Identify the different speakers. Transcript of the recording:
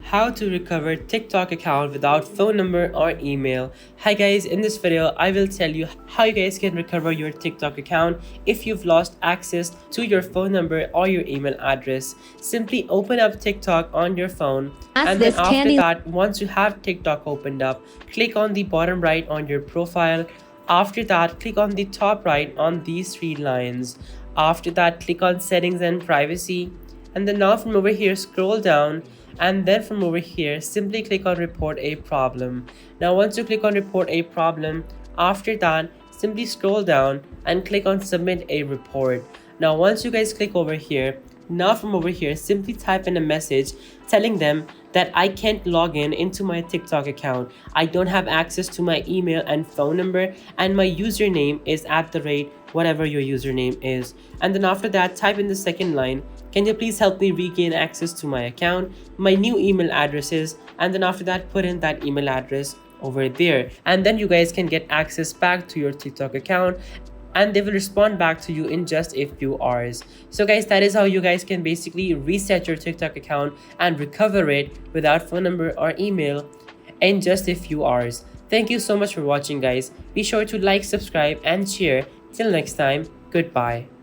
Speaker 1: How to recover TikTok account without phone number or email. Hi guys, in this video I will tell you how you guys can recover your TikTok account if you've lost access to your phone number or your email address. Simply open up TikTok on your phone, and then after that, once you have TikTok opened up, click on the bottom right on your profile. After that, click on the top right on these three lines. After that, click on settings and privacy, and then now from over here scroll down, and then from over here simply click on report a problem. Now once you click on report a problem, after that simply scroll down and click on submit a report. Now once you guys click over here, now from over here simply type in a message telling them that I can't log in into my TikTok account. I don't have access to my email and phone number, and my username is @ whatever your username is. And then after that, type in the second line, can you please help me regain access to my account, my new email addresses, and then after that put in that email address over there, and then you guys can get access back to your TikTok account, and they will respond back to you in just a few hours. So guys, that is how you guys can basically reset your TikTok account and recover it without phone number or email in just a few hours. Thank you so much for watching guys. Be sure to like, subscribe and share. Till next time, goodbye.